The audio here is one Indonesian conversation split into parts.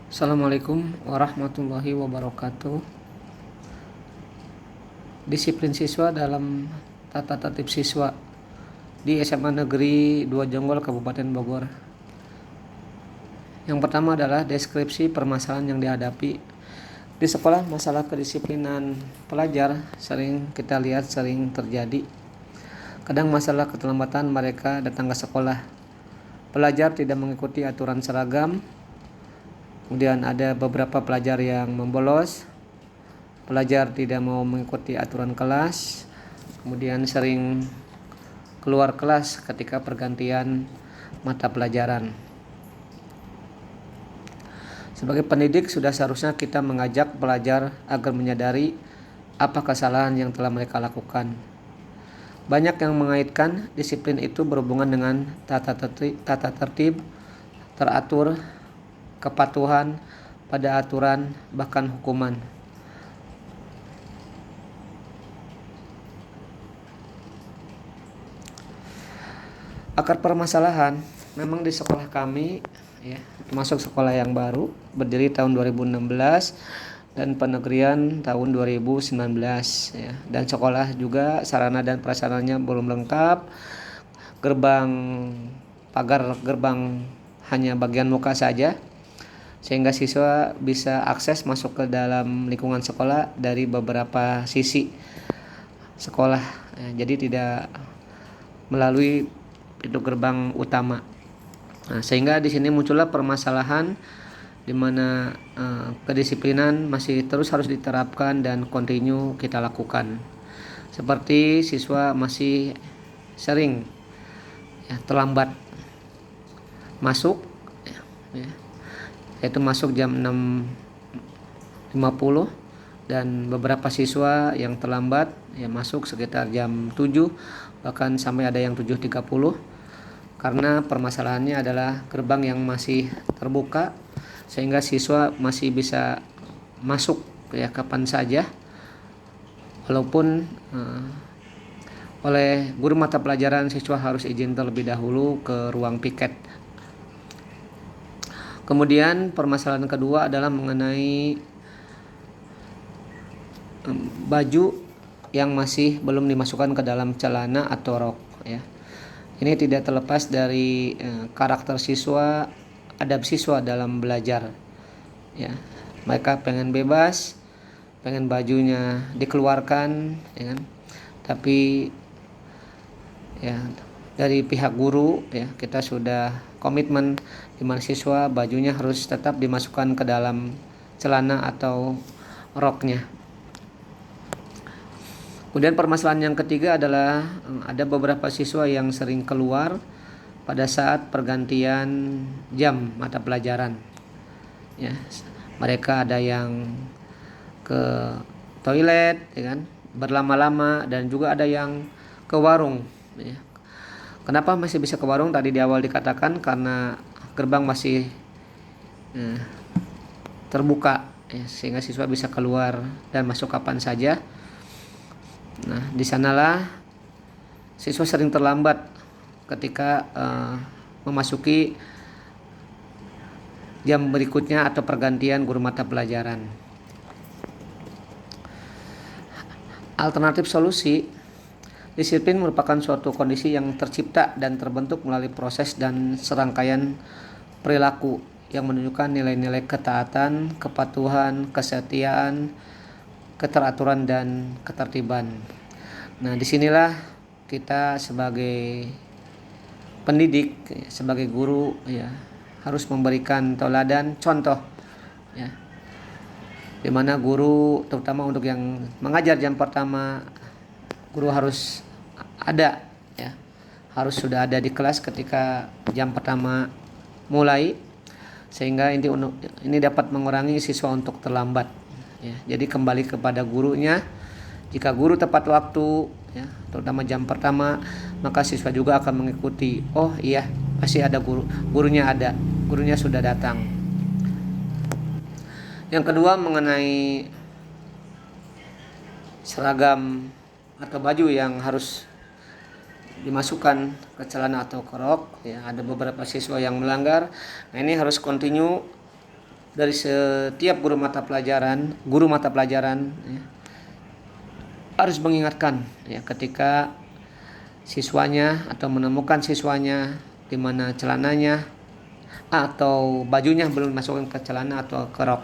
Assalamualaikum warahmatullahi wabarakatuh. Disiplin siswa dalam tata tertib siswa di SMA Negeri 2 Jonggol, Kabupaten Bogor. Yang pertama adalah deskripsi permasalahan yang dihadapi. Di sekolah, masalah kedisiplinan pelajar sering terjadi. Kadang masalah keterlambatan mereka datang ke sekolah. Pelajar tidak mengikuti aturan seragam. Kemudian ada beberapa pelajar yang membolos. Pelajar tidak mau mengikuti aturan kelas. Kemudian sering keluar kelas ketika pergantian mata pelajaran. Sebagai pendidik, sudah seharusnya kita mengajak pelajar agar menyadari apa kesalahan yang telah mereka lakukan. Banyak yang mengaitkan disiplin itu berhubungan dengan tata tertib, teratur, kepatuhan pada aturan, bahkan hukuman. Akar permasalahan memang di sekolah kami, ya, termasuk sekolah yang baru, berdiri tahun 2016 dan penegrian tahun 2019, ya. Dan sekolah juga sarana dan prasarananya belum lengkap. Pagar gerbang hanya bagian muka saja, sehingga siswa bisa akses masuk ke dalam lingkungan sekolah dari beberapa sisi sekolah, ya. Jadi tidak melalui pintu gerbang utama. Nah, sehingga di sini muncullah permasalahan di mana kedisiplinan masih terus harus diterapkan dan kontinu kita lakukan. Seperti siswa masih sering, ya, terlambat masuk, ya, yaitu masuk jam 6.50, dan beberapa siswa yang terlambat, ya, masuk sekitar jam 7, bahkan sampai ada yang 7.30, karena permasalahannya adalah gerbang yang masih terbuka sehingga siswa masih bisa masuk, ya, kapan saja, walaupun oleh guru mata pelajaran siswa harus izin terlebih dahulu ke ruang piket. Kemudian permasalahan kedua adalah mengenai baju yang masih belum dimasukkan ke dalam celana atau rok, ya. Ini tidak terlepas dari karakter siswa, adab siswa dalam belajar, ya. Mereka pengen bebas, pengen bajunya dikeluarkan, ya kan? Tapi, ya, dari pihak guru, ya, kita sudah komitmen di mana siswa bajunya harus tetap dimasukkan ke dalam celana atau roknya. Kemudian permasalahan yang ketiga adalah ada beberapa siswa yang sering keluar pada saat pergantian jam mata pelajaran, ya. Mereka ada yang ke toilet, ya kan, berlama-lama, dan juga ada yang ke warung, ya. Kenapa masih bisa ke warung? Tadi di awal dikatakan karena gerbang masih terbuka, ya, sehingga siswa bisa keluar dan masuk kapan saja. Nah, di sanalah siswa sering terlambat ketika memasuki jam berikutnya atau pergantian guru mata pelajaran. Alternatif solusi, disiplin merupakan suatu kondisi yang tercipta dan terbentuk melalui proses dan serangkaian perilaku yang menunjukkan nilai-nilai ketaatan, kepatuhan, kesetiaan, keteraturan, dan ketertiban. Nah, disinilah kita sebagai pendidik, sebagai guru, ya, harus memberikan tauladan, contoh, ya, dimana guru, terutama untuk yang mengajar jam pertama, guru harus ada, ya, harus sudah ada di kelas ketika jam pertama mulai, sehingga ini dapat mengurangi siswa untuk terlambat, ya. Jadi kembali kepada gurunya. Jika guru tepat waktu, ya, terutama jam pertama, maka siswa juga akan mengikuti. Oh iya, pasti ada gurunya sudah datang. Yang kedua mengenai seragam atau baju yang harus dimasukkan ke celana atau ke rok, ya, ada beberapa siswa yang melanggar. Nah, ini harus continue dari setiap guru mata pelajaran ya, harus mengingatkan ya ketika siswanya atau menemukan siswanya di mana celananya atau bajunya belum dimasukkan ke celana atau ke rok.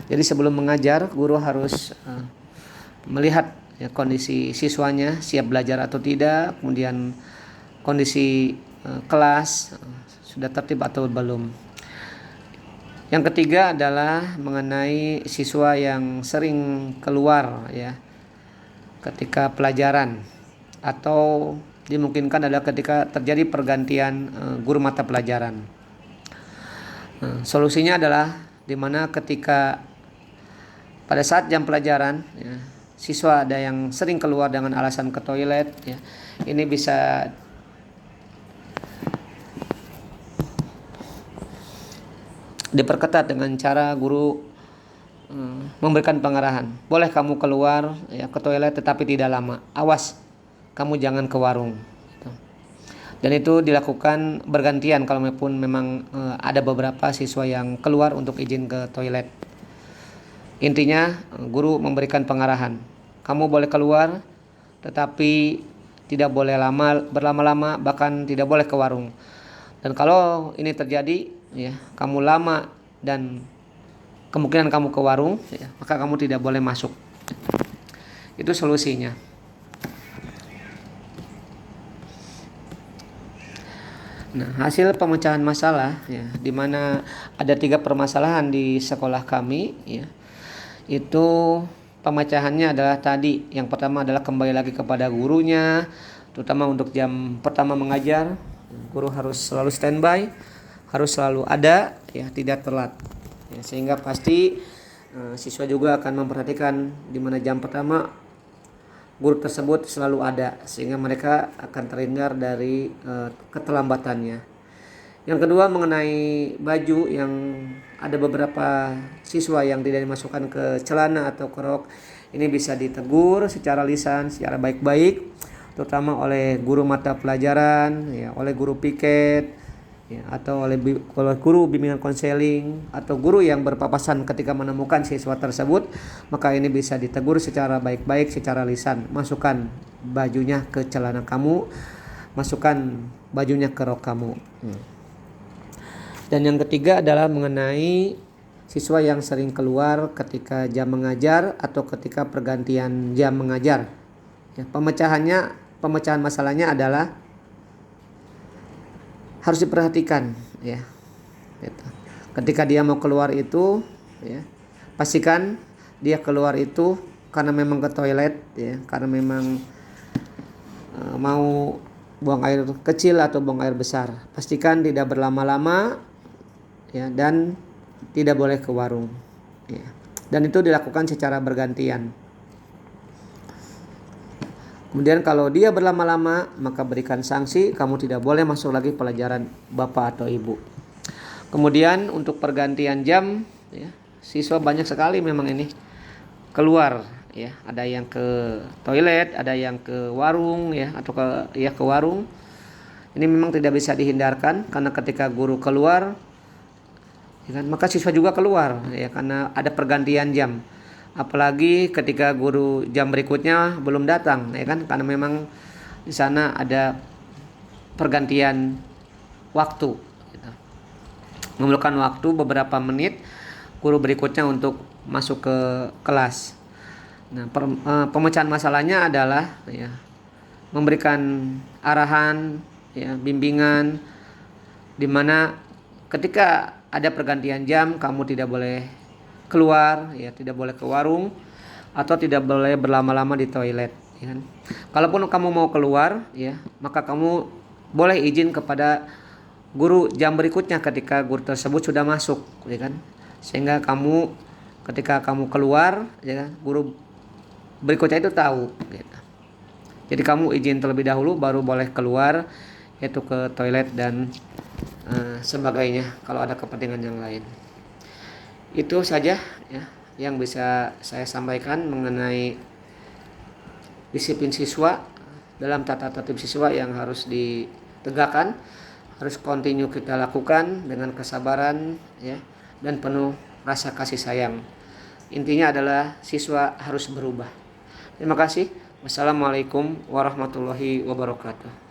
Jadi sebelum mengajar, guru harus melihat ya, kondisi siswanya siap belajar atau tidak, kemudian kondisi kelas sudah tertib atau belum. Yang ketiga adalah mengenai siswa yang sering keluar ya ketika pelajaran atau dimungkinkan adalah ketika terjadi pergantian guru mata pelajaran. Solusinya adalah di mana ketika pada saat jam pelajaran ya, siswa ada yang sering keluar dengan alasan ke toilet ya, ini bisa diperketat dengan cara guru memberikan pengarahan. Boleh kamu keluar ya ke toilet tetapi tidak lama. Awas, kamu jangan ke warung. Dan itu dilakukan bergantian kalau memang ada beberapa siswa yang keluar untuk izin ke toilet. Intinya guru memberikan pengarahan. Kamu boleh keluar tetapi tidak boleh berlama-lama, bahkan tidak boleh ke warung. Dan kalau ini terjadi ya, kamu lama dan kemungkinan kamu ke warung ya, maka kamu tidak boleh masuk. Itu solusinya. Nah, hasil pemecahan masalah ya, di mana ada 3 permasalahan di sekolah kami ya. Itu pemecahannya adalah tadi, yang pertama adalah kembali lagi kepada gurunya, terutama untuk jam pertama mengajar, guru harus selalu standby, harus selalu ada ya, tidak telat. Ya, sehingga pasti siswa juga akan memperhatikan di mana jam pertama guru tersebut selalu ada, sehingga mereka akan terhindar dari keterlambatannya. Yang kedua mengenai baju, yang ada beberapa siswa yang tidak dimasukkan ke celana atau ke rok, ini bisa ditegur secara lisan, secara baik-baik, terutama oleh guru mata pelajaran, ya, oleh guru piket, ya, atau oleh guru bimbingan konseling atau guru yang berpapasan ketika menemukan siswa tersebut, maka ini bisa ditegur secara baik-baik, secara lisan. Masukkan bajunya ke celana kamu, masukkan bajunya ke rok kamu. Dan yang ketiga adalah mengenai siswa yang sering keluar ketika jam mengajar atau ketika pergantian jam mengajar. Ya, pemecahan masalahnya adalah harus diperhatikan ya. Ketika dia mau keluar itu ya, pastikan dia keluar itu karena memang ke toilet ya, karena memang mau buang air kecil atau buang air besar. Pastikan tidak berlama-lama ya, dan tidak boleh ke warung ya. Dan itu dilakukan secara bergantian. Kemudian kalau dia berlama-lama, maka berikan sanksi, kamu tidak boleh masuk lagi pelajaran bapak atau ibu. Kemudian untuk pergantian jam ya, siswa banyak sekali memang ini keluar ya, ada yang ke toilet, ada yang ke warung ya, atau ke warung. Ini memang tidak bisa dihindarkan, karena ketika guru keluar ya kan, maka siswa juga keluar ya, karena ada pergantian jam. Apalagi ketika guru jam berikutnya belum datang ya kan, karena memang di sana ada pergantian waktu gitu. Memerlukan waktu beberapa menit guru berikutnya untuk masuk ke kelas. Nah, pemecahan masalahnya adalah ya, memberikan arahan ya, bimbingan, di mana ketika ada pergantian jam kamu tidak boleh keluar ya, tidak boleh ke warung atau tidak boleh berlama-lama di toilet ya kan. Kalaupun kamu mau keluar ya, maka kamu boleh izin kepada guru jam berikutnya ketika guru tersebut sudah masuk ya kan, sehingga kamu ketika kamu keluar ya kan, guru berikutnya itu tahu gitu. Jadi kamu izin terlebih dahulu baru boleh keluar, yaitu ke toilet dan sebagainya kalau ada kepentingan yang lain. Itu saja ya yang bisa saya sampaikan mengenai disiplin siswa dalam tata tertib siswa yang harus ditegakkan harus continue kita lakukan dengan kesabaran ya, dan penuh rasa kasih sayang. Intinya adalah siswa harus berubah. Terima kasih. Wassalamualaikum warahmatullahi wabarakatuh.